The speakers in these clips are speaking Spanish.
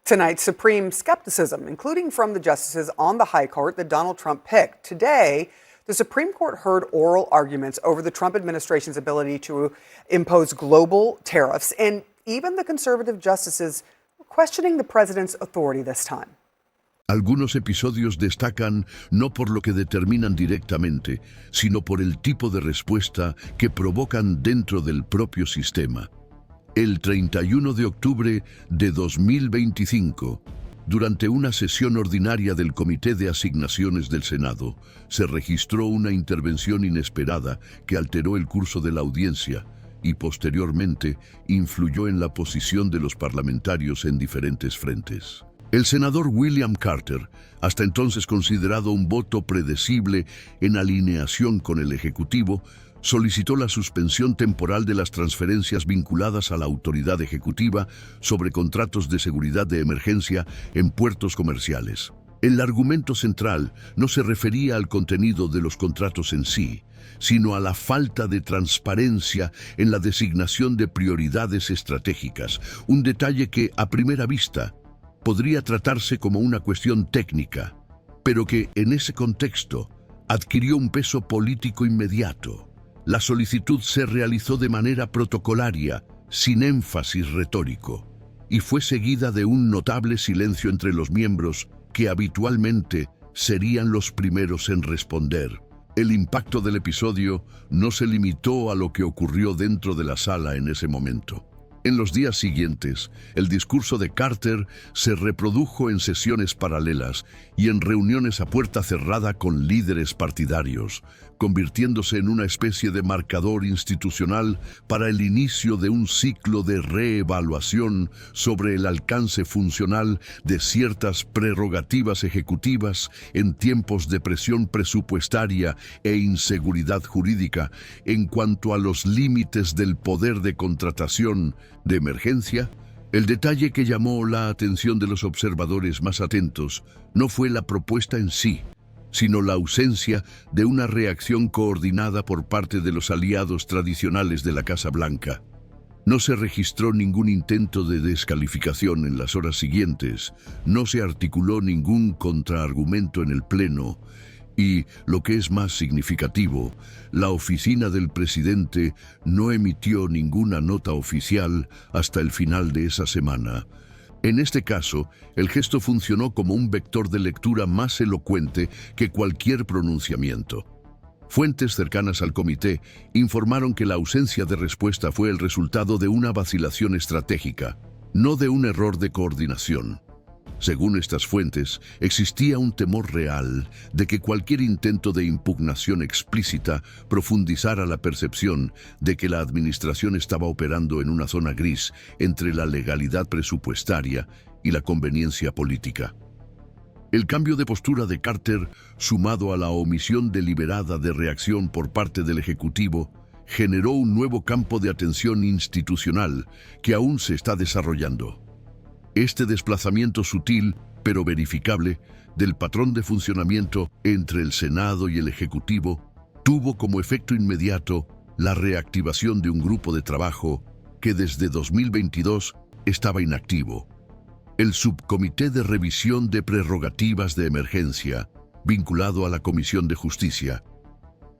Tonight, supreme skepticism, including from the justices on the high court that Donald Trump picked. Today, the Supreme Court heard oral arguments over the Trump administration's ability to impose global tariffs, and even the conservative justices were questioning the president's authority this time. Algunos episodios destacan no por lo que determinan directamente, sino por el tipo de respuesta que provocan dentro del propio sistema. El 31 de octubre de 2025, durante una sesión ordinaria del Comité de Asignaciones del Senado, se registró una intervención inesperada que alteró el curso de la audiencia y posteriormente influyó en la posición de los parlamentarios en diferentes frentes. El senador William Carter, hasta entonces considerado un voto predecible en alineación con el Ejecutivo, solicitó la suspensión temporal de las transferencias vinculadas a la autoridad ejecutiva sobre contratos de seguridad de emergencia en puertos comerciales. El argumento central no se refería al contenido de los contratos en sí, sino a la falta de transparencia en la designación de prioridades estratégicas, un detalle que, a primera vista, podría tratarse como una cuestión técnica, pero que, en ese contexto, adquirió un peso político inmediato. La solicitud se realizó de manera protocolaria, sin énfasis retórico, y fue seguida de un notable silencio entre los miembros que habitualmente serían los primeros en responder. El impacto del episodio no se limitó a lo que ocurrió dentro de la sala en ese momento. En los días siguientes, el discurso de Carter se reprodujo en sesiones paralelas y en reuniones a puerta cerrada con líderes partidarios, convirtiéndose en una especie de marcador institucional para el inicio de un ciclo de reevaluación sobre el alcance funcional de ciertas prerrogativas ejecutivas en tiempos de presión presupuestaria e inseguridad jurídica en cuanto a los límites del poder de contratación de emergencia. El detalle que llamó la atención de los observadores más atentos no fue la propuesta en sí, sino la ausencia de una reacción coordinada por parte de los aliados tradicionales de la Casa Blanca. No se registró ningún intento de descalificación en las horas siguientes, no se articuló ningún contraargumento en el Pleno, y, lo que es más significativo, la oficina del presidente no emitió ninguna nota oficial hasta el final de esa semana. En este caso, el gesto funcionó como un vector de lectura más elocuente que cualquier pronunciamiento. Fuentes cercanas al comité informaron que la ausencia de respuesta fue el resultado de una vacilación estratégica, no de un error de coordinación. Según estas fuentes, existía un temor real de que cualquier intento de impugnación explícita profundizara la percepción de que la administración estaba operando en una zona gris entre la legalidad presupuestaria y la conveniencia política. El cambio de postura de Carter, sumado a la omisión deliberada de reacción por parte del Ejecutivo, generó un nuevo campo de atención institucional que aún se está desarrollando. Este desplazamiento sutil, pero verificable, del patrón de funcionamiento entre el Senado y el Ejecutivo tuvo como efecto inmediato la reactivación de un grupo de trabajo que desde 2022 estaba inactivo. El Subcomité de Revisión de Prerrogativas de Emergencia, vinculado a la Comisión de Justicia.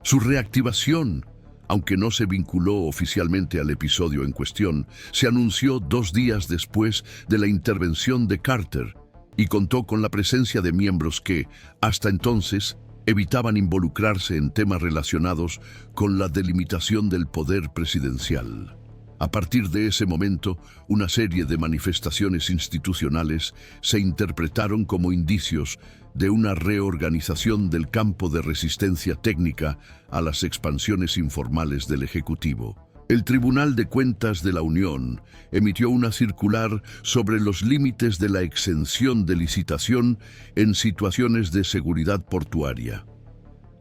Su reactivación, aunque no se vinculó oficialmente al episodio en cuestión, se anunció 2 días después de la intervención de Carter y contó con la presencia de miembros que, hasta entonces, evitaban involucrarse en temas relacionados con la delimitación del poder presidencial. A partir de ese momento, una serie de manifestaciones institucionales se interpretaron como indicios de una reorganización del campo de resistencia técnica a las expansiones informales del Ejecutivo. El Tribunal de Cuentas de la Unión emitió una circular sobre los límites de la exención de licitación en situaciones de seguridad portuaria.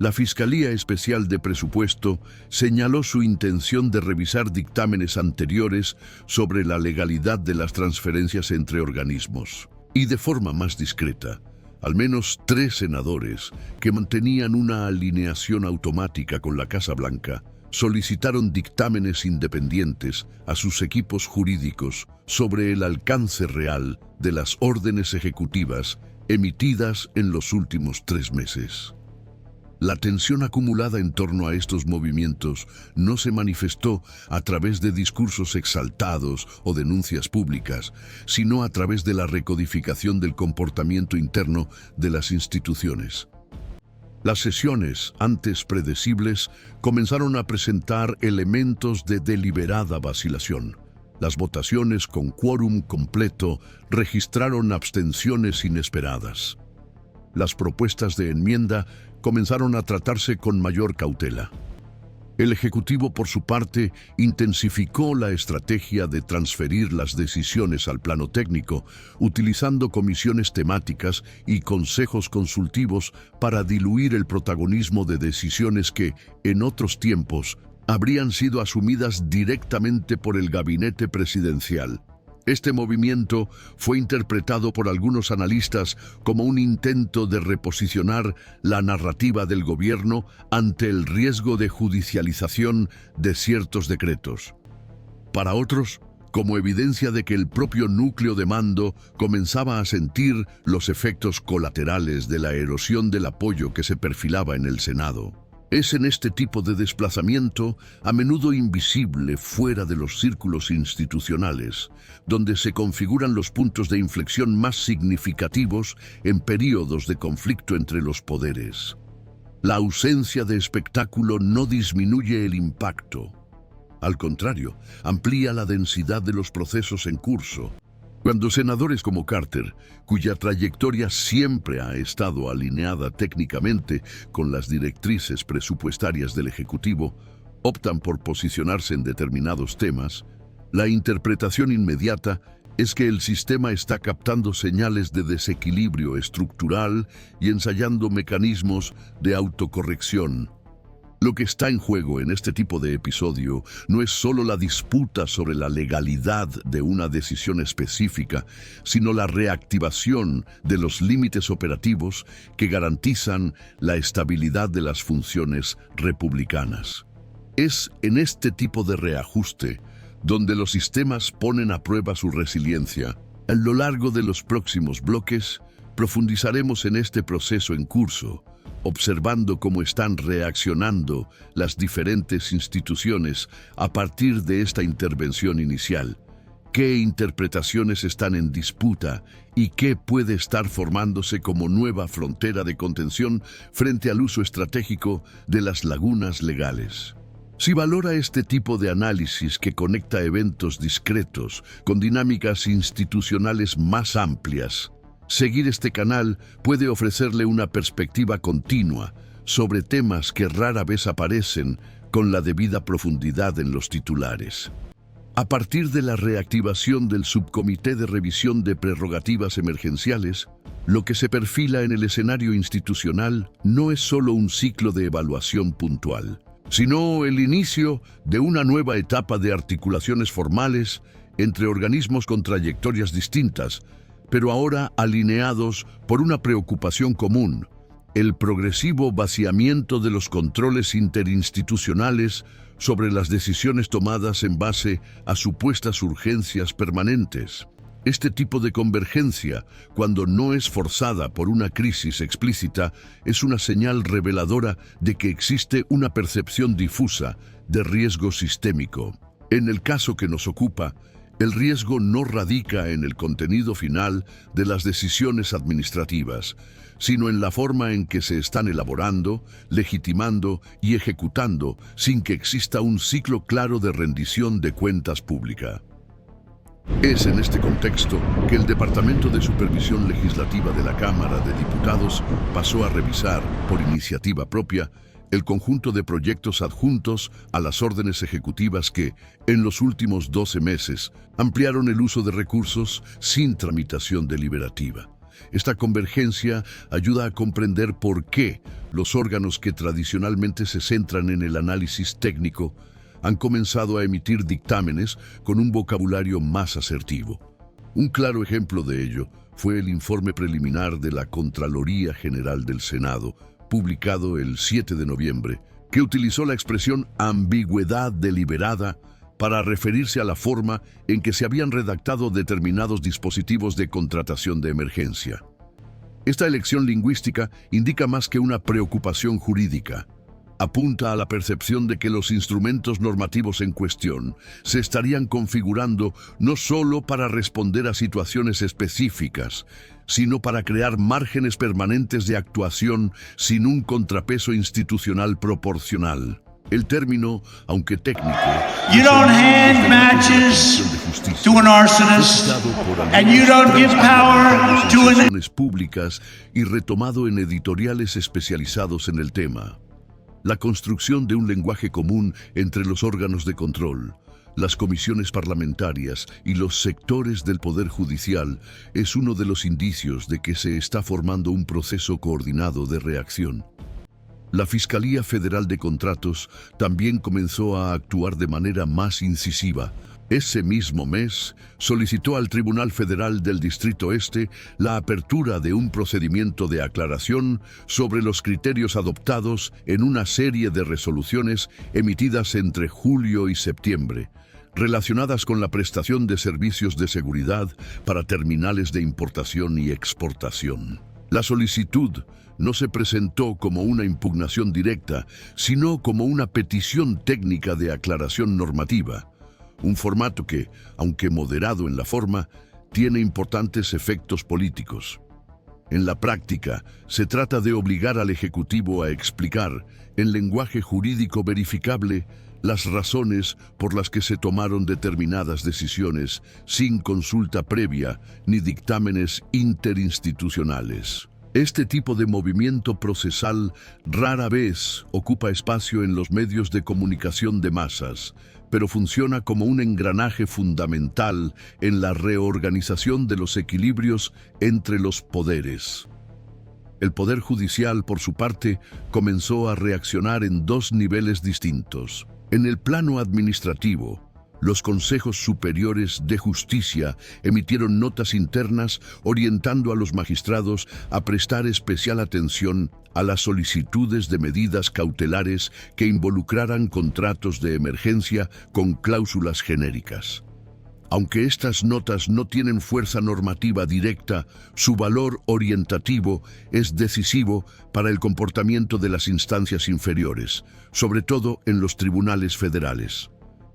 La Fiscalía Especial de Presupuesto señaló su intención de revisar dictámenes anteriores sobre la legalidad de las transferencias entre organismos. Y de forma más discreta, al menos 3 senadores que mantenían una alineación automática con la Casa Blanca solicitaron dictámenes independientes a sus equipos jurídicos sobre el alcance real de las órdenes ejecutivas emitidas en los últimos 3 meses. La tensión acumulada en torno a estos movimientos no se manifestó a través de discursos exaltados o denuncias públicas, sino a través de la recodificación del comportamiento interno de las instituciones. Las sesiones, antes predecibles, comenzaron a presentar elementos de deliberada vacilación. Las votaciones con quórum completo registraron abstenciones inesperadas. Las propuestas de enmienda comenzaron a tratarse con mayor cautela. El Ejecutivo, por su parte, intensificó la estrategia de transferir las decisiones al plano técnico, utilizando comisiones temáticas y consejos consultivos para diluir el protagonismo de decisiones que, en otros tiempos, habrían sido asumidas directamente por el gabinete presidencial. Este movimiento fue interpretado por algunos analistas como un intento de reposicionar la narrativa del gobierno ante el riesgo de judicialización de ciertos decretos. Para otros, como evidencia de que el propio núcleo de mando comenzaba a sentir los efectos colaterales de la erosión del apoyo que se perfilaba en el Senado. Es en este tipo de desplazamiento, a menudo invisible fuera de los círculos institucionales, donde se configuran los puntos de inflexión más significativos en períodos de conflicto entre los poderes. La ausencia de espectáculo no disminuye el impacto. Al contrario, amplía la densidad de los procesos en curso. Cuando senadores como Carter, cuya trayectoria siempre ha estado alineada técnicamente con las directrices presupuestarias del Ejecutivo, optan por posicionarse en determinados temas, la interpretación inmediata es que el sistema está captando señales de desequilibrio estructural y ensayando mecanismos de autocorrección. Lo que está en juego en este tipo de episodio no es solo la disputa sobre la legalidad de una decisión específica, sino la reactivación de los límites operativos que garantizan la estabilidad de las funciones republicanas. Es en este tipo de reajuste donde los sistemas ponen a prueba su resiliencia. A lo largo de los próximos bloques, profundizaremos en este proceso en curso, observando cómo están reaccionando las diferentes instituciones a partir de esta intervención inicial, qué interpretaciones están en disputa y qué puede estar formándose como nueva frontera de contención frente al uso estratégico de las lagunas legales. Si valora este tipo de análisis que conecta eventos discretos con dinámicas institucionales más amplias, seguir este canal puede ofrecerle una perspectiva continua sobre temas que rara vez aparecen con la debida profundidad en los titulares. A partir de la reactivación del Subcomité de Revisión de Prerrogativas Emergenciales, lo que se perfila en el escenario institucional no es solo un ciclo de evaluación puntual, sino el inicio de una nueva etapa de articulaciones formales entre organismos con trayectorias distintas, pero ahora alineados por una preocupación común: el progresivo vaciamiento de los controles interinstitucionales sobre las decisiones tomadas en base a supuestas urgencias permanentes. Este tipo de convergencia, cuando no es forzada por una crisis explícita, es una señal reveladora de que existe una percepción difusa de riesgo sistémico. En el caso que nos ocupa, el riesgo no radica en el contenido final de las decisiones administrativas, sino en la forma en que se están elaborando, legitimando y ejecutando sin que exista un ciclo claro de rendición de cuentas pública. Es en este contexto que el Departamento de Supervisión Legislativa de la Cámara de Diputados pasó a revisar, por iniciativa propia, el conjunto de proyectos adjuntos a las órdenes ejecutivas que, en los últimos 12 meses, ampliaron el uso de recursos sin tramitación deliberativa. Esta convergencia ayuda a comprender por qué los órganos que tradicionalmente se centran en el análisis técnico han comenzado a emitir dictámenes con un vocabulario más asertivo. Un claro ejemplo de ello fue el informe preliminar de la Contraloría General del Senado, publicado el 7 de noviembre, que utilizó la expresión ambigüedad deliberada para referirse a la forma en que se habían redactado determinados dispositivos de contratación de emergencia. Esta elección lingüística indica más que una preocupación jurídica. Apunta a la percepción de que los instrumentos normativos en cuestión se estarían configurando no solo para responder a situaciones específicas, sino para crear márgenes permanentes de actuación sin un contrapeso institucional proporcional. El término, aunque técnico, You don't hand matches to an arsonist, and you don't give power to an... públicas y retomado en editoriales especializados en el tema. La construcción de un lenguaje común entre los órganos de control, las comisiones parlamentarias y los sectores del Poder Judicial es uno de los indicios de que se está formando un proceso coordinado de reacción. La Fiscalía Federal de Contratos también comenzó a actuar de manera más incisiva. Ese mismo mes, solicitó al Tribunal Federal del Distrito Este la apertura de un procedimiento de aclaración sobre los criterios adoptados en una serie de resoluciones emitidas entre julio y septiembre, relacionadas con la prestación de servicios de seguridad para terminales de importación y exportación. La solicitud no se presentó como una impugnación directa, sino como una petición técnica de aclaración normativa. Un formato que, aunque moderado en la forma, tiene importantes efectos políticos. En la práctica, se trata de obligar al Ejecutivo a explicar, en lenguaje jurídico verificable, las razones por las que se tomaron determinadas decisiones sin consulta previa ni dictámenes interinstitucionales. Este tipo de movimiento procesal rara vez ocupa espacio en los medios de comunicación de masas, pero funciona como un engranaje fundamental en la reorganización de los equilibrios entre los poderes. El Poder Judicial, por su parte, comenzó a reaccionar en dos niveles distintos. En el plano administrativo, los consejos superiores de justicia emitieron notas internas orientando a los magistrados a prestar especial atención a las solicitudes de medidas cautelares que involucraran contratos de emergencia con cláusulas genéricas. Aunque estas notas no tienen fuerza normativa directa, su valor orientativo es decisivo para el comportamiento de las instancias inferiores, sobre todo en los tribunales federales.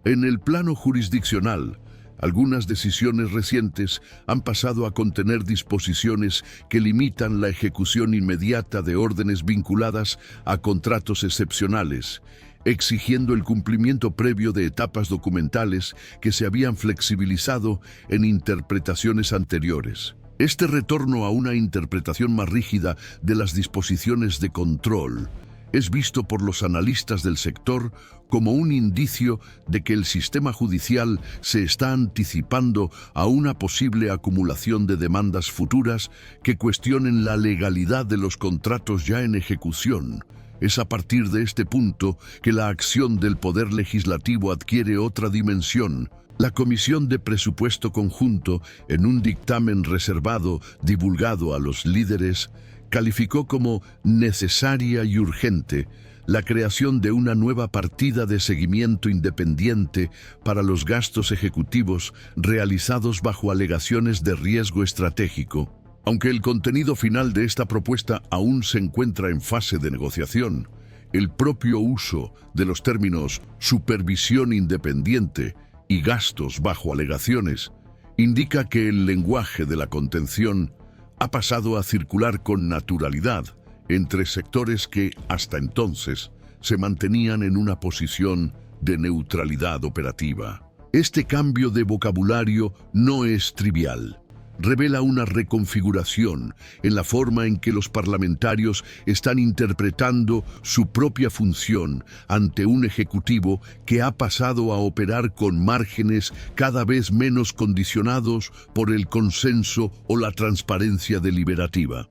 En el plano jurisdiccional, algunas decisiones recientes han pasado a contener disposiciones que limitan la ejecución inmediata de órdenes vinculadas a contratos excepcionales, exigiendo el cumplimiento previo de etapas documentales que se habían flexibilizado en interpretaciones anteriores. Este retorno a una interpretación más rígida de las disposiciones de control es visto por los analistas del sector como un indicio de que el sistema judicial se está anticipando a una posible acumulación de demandas futuras que cuestionen la legalidad de los contratos ya en ejecución. Es a partir de este punto que la acción del Poder Legislativo adquiere otra dimensión. La Comisión de Presupuesto Conjunto, en un dictamen reservado divulgado a los líderes, calificó como necesaria y urgente la creación de una nueva partida de seguimiento independiente para los gastos ejecutivos realizados bajo alegaciones de riesgo estratégico. Aunque el contenido final de esta propuesta aún se encuentra en fase de negociación, el propio uso de los términos supervisión independiente y gastos bajo alegaciones indica que el lenguaje de la contención ha pasado a circular con naturalidad entre sectores que, hasta entonces, se mantenían en una posición de neutralidad operativa. Este cambio de vocabulario no es trivial. Revela una reconfiguración en la forma en que los parlamentarios están interpretando su propia función ante un ejecutivo que ha pasado a operar con márgenes cada vez menos condicionados por el consenso o la transparencia deliberativa.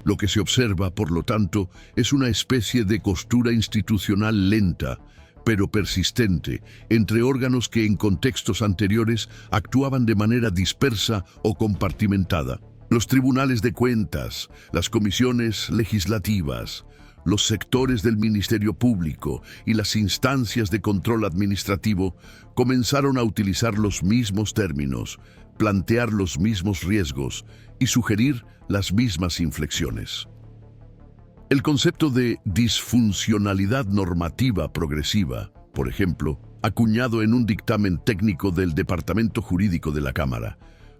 Lo que se observa, por lo tanto, es una especie de costura institucional lenta, pero persistente, entre órganos que en contextos anteriores actuaban de manera dispersa o compartimentada. Los tribunales de cuentas, las comisiones legislativas, Los sectores del Ministerio Público y las instancias de control administrativo comenzaron a utilizar los mismos términos, plantear los mismos riesgos y sugerir las mismas inflexiones. El concepto de disfuncionalidad normativa progresiva, por ejemplo, acuñado en un dictamen técnico del Departamento Jurídico de la Cámara,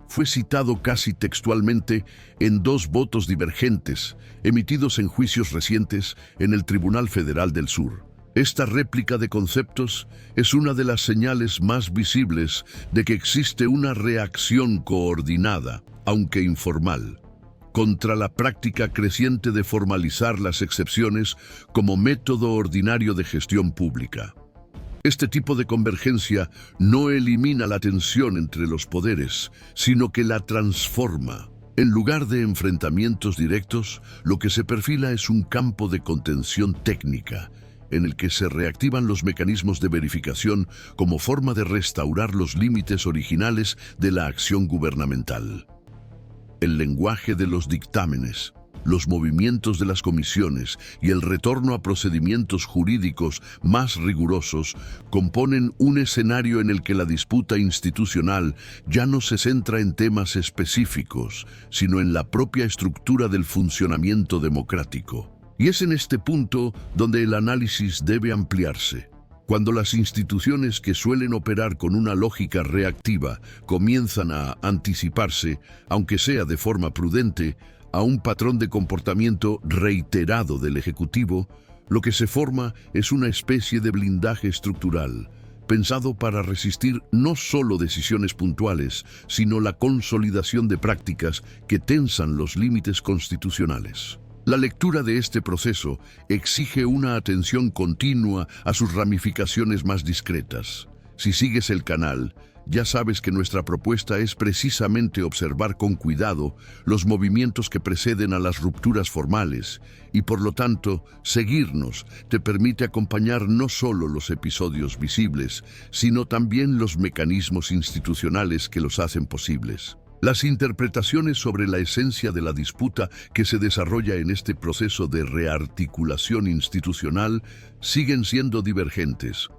fue citado casi textualmente en 2 votos divergentes emitidos en juicios recientes en el Tribunal Federal del Sur. Esta réplica de conceptos es una de las señales más visibles de que existe una reacción coordinada, aunque informal, contra la práctica creciente de formalizar las excepciones como método ordinario de gestión pública. Este tipo de convergencia no elimina la tensión entre los poderes, sino que la transforma. En lugar de enfrentamientos directos, lo que se perfila es un campo de contención técnica, en el que se reactivan los mecanismos de verificación como forma de restaurar los límites originales de la acción gubernamental. El lenguaje de los dictámenes, los movimientos de las comisiones y el retorno a procedimientos jurídicos más rigurosos componen un escenario en el que la disputa institucional ya no se centra en temas específicos, sino en la propia estructura del funcionamiento democrático. Y es en este punto donde el análisis debe ampliarse. Cuando las instituciones que suelen operar con una lógica reactiva comienzan a anticiparse, aunque sea de forma prudente, a un patrón de comportamiento reiterado del Ejecutivo, lo que se forma es una especie de blindaje estructural, pensado para resistir no solo decisiones puntuales, sino la consolidación de prácticas que tensan los límites constitucionales. La lectura de este proceso exige una atención continua a sus ramificaciones más discretas. Si sigues el canal, ya sabes que nuestra propuesta es precisamente observar con cuidado los movimientos que preceden a las rupturas formales y, por lo tanto, seguirnos te permite acompañar no solo los episodios visibles, sino también los mecanismos institucionales que los hacen posibles. Las interpretaciones sobre la esencia de la disputa que se desarrolla en este proceso de rearticulación institucional siguen siendo divergentes.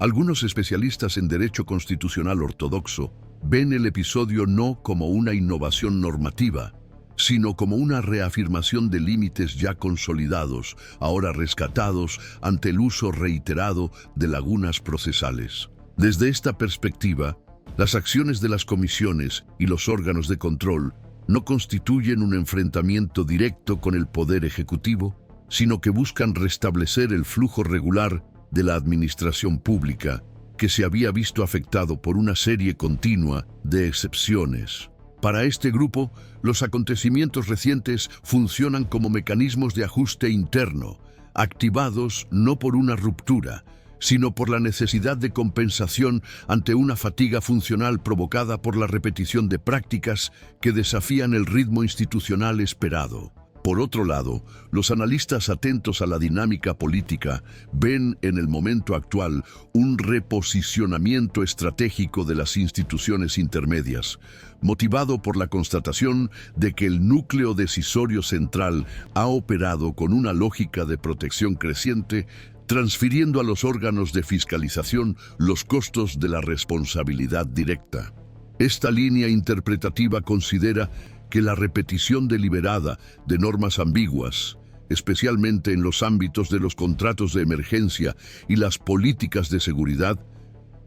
Algunos especialistas en derecho constitucional ortodoxo ven el episodio no como una innovación normativa, sino como una reafirmación de límites ya consolidados, ahora rescatados ante el uso reiterado de lagunas procesales. Desde esta perspectiva, las acciones de las comisiones y los órganos de control no constituyen un enfrentamiento directo con el Poder Ejecutivo, sino que buscan restablecer el flujo regular de la administración pública, que se había visto afectado por una serie continua de excepciones. Para este grupo, los acontecimientos recientes funcionan como mecanismos de ajuste interno, activados no por una ruptura, sino por la necesidad de compensación ante una fatiga funcional provocada por la repetición de prácticas que desafían el ritmo institucional esperado. Por otro lado, los analistas atentos a la dinámica política ven en el momento actual un reposicionamiento estratégico de las instituciones intermedias, motivado por la constatación de que el núcleo decisorio central ha operado con una lógica de protección creciente, transfiriendo a los órganos de fiscalización los costos de la responsabilidad directa. Esta línea interpretativa considera que la repetición deliberada de normas ambiguas, especialmente en los ámbitos de los contratos de emergencia y las políticas de seguridad,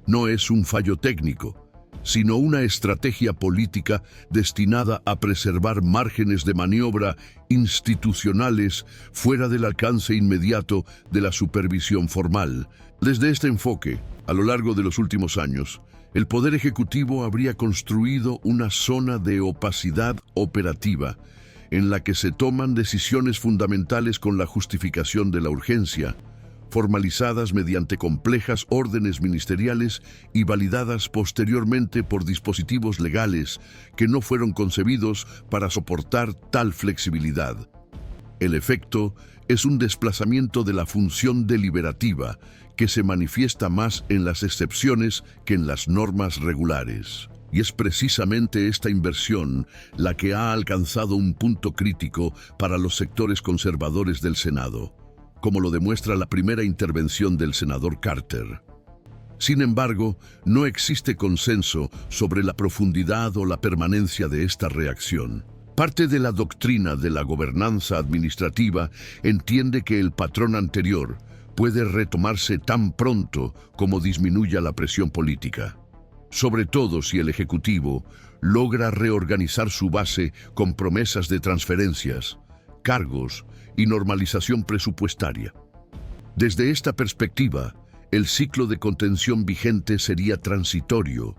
no es un fallo técnico, sino una estrategia política destinada a preservar márgenes de maniobra institucionales fuera del alcance inmediato de la supervisión formal. Desde este enfoque, a lo largo de los últimos años, el Poder Ejecutivo habría construido una zona de opacidad operativa en la que se toman decisiones fundamentales con la justificación de la urgencia, formalizadas mediante complejas órdenes ministeriales y validadas posteriormente por dispositivos legales que no fueron concebidos para soportar tal flexibilidad. El efecto es un desplazamiento de la función deliberativa que se manifiesta más en las excepciones que en las normas regulares. Y es precisamente esta inversión la que ha alcanzado un punto crítico para los sectores conservadores del Senado. como lo demuestra la primera intervención del senador Carter. Sin embargo, no existe consenso sobre la profundidad o la permanencia de esta reacción. Parte de la doctrina de la gobernanza administrativa entiende que el patrón anterior puede retomarse tan pronto como disminuya la presión política, sobre todo si el Ejecutivo logra reorganizar su base con promesas de transferencias, cargos y normalización presupuestaria. Desde esta perspectiva, el ciclo de contención vigente sería transitorio,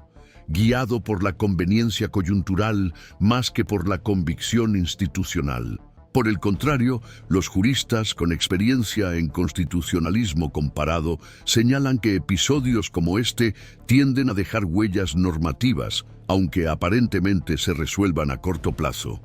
guiado por la conveniencia coyuntural más que por la convicción institucional. Por el contrario, los juristas con experiencia en constitucionalismo comparado señalan que episodios como este tienden a dejar huellas normativas, aunque aparentemente se resuelvan a corto plazo.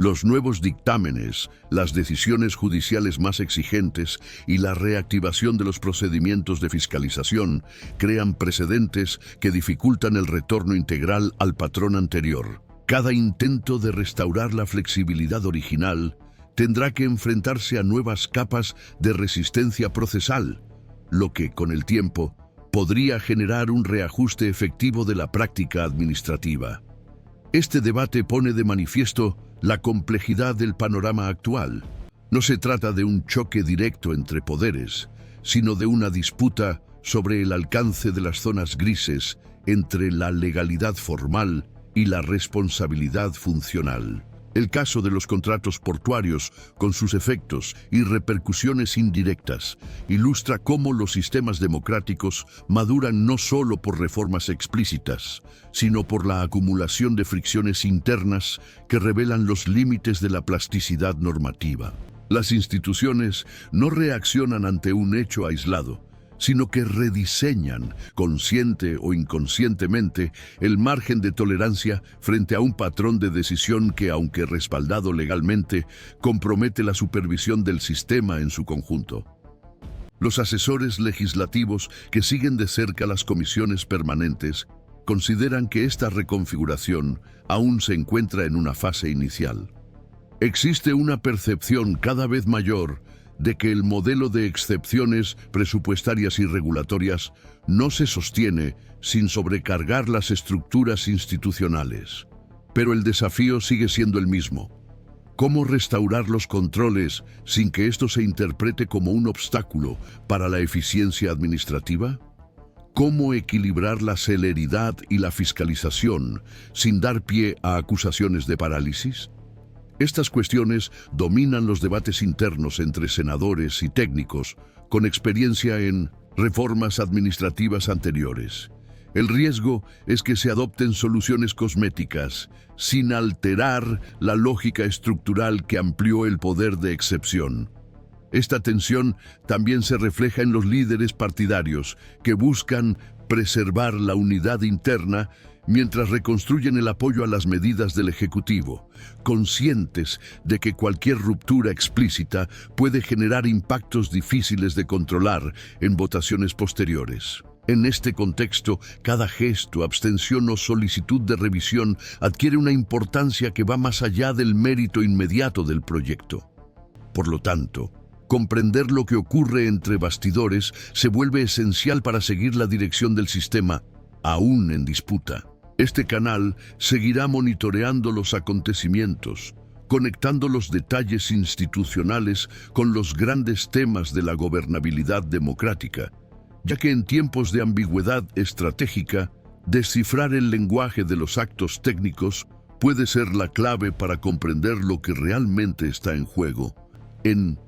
Los nuevos dictámenes, las decisiones judiciales más exigentes y la reactivación de los procedimientos de fiscalización crean precedentes que dificultan el retorno integral al patrón anterior. Cada intento de restaurar la flexibilidad original tendrá que enfrentarse a nuevas capas de resistencia procesal, lo que, con el tiempo, podría generar un reajuste efectivo de la práctica administrativa. Este debate pone de manifiesto la complejidad del panorama actual. No se trata de un choque directo entre poderes, sino de una disputa sobre el alcance de las zonas grises entre la legalidad formal y la responsabilidad funcional. El caso de los contratos portuarios, con sus efectos y repercusiones indirectas, ilustra cómo los sistemas democráticos maduran no solo por reformas explícitas, sino por la acumulación de fricciones internas que revelan los límites de la plasticidad normativa. Las instituciones no reaccionan ante un hecho aislado, sino que rediseñan, consciente o inconscientemente, el margen de tolerancia frente a un patrón de decisión que, aunque respaldado legalmente, compromete la supervisión del sistema en su conjunto. Los asesores legislativos que siguen de cerca las comisiones permanentes consideran que esta reconfiguración aún se encuentra en una fase inicial. Existe una percepción cada vez mayor de que el modelo de excepciones presupuestarias y regulatorias no se sostiene sin sobrecargar las estructuras institucionales. Pero el desafío sigue siendo el mismo. ¿Cómo restaurar los controles sin que esto se interprete como un obstáculo para la eficiencia administrativa? ¿Cómo equilibrar la celeridad y la fiscalización sin dar pie a acusaciones de parálisis? Estas cuestiones dominan los debates internos entre senadores y técnicos con experiencia en reformas administrativas anteriores. El riesgo es que se adopten soluciones cosméticas sin alterar la lógica estructural que amplió el poder de excepción. Esta tensión también se refleja en los líderes partidarios que buscan preservar la unidad interna mientras reconstruyen el apoyo a las medidas del Ejecutivo, conscientes de que cualquier ruptura explícita puede generar impactos difíciles de controlar en votaciones posteriores. En este contexto, cada gesto, abstención o solicitud de revisión adquiere una importancia que va más allá del mérito inmediato del proyecto. Por lo tanto, comprender lo que ocurre entre bastidores se vuelve esencial para seguir la dirección del sistema, aún en disputa. Este canal seguirá monitoreando los acontecimientos, conectando los detalles institucionales con los grandes temas de la gobernabilidad democrática, ya que en tiempos de ambigüedad estratégica, descifrar el lenguaje de los actos técnicos puede ser la clave para comprender lo que realmente está en juego. En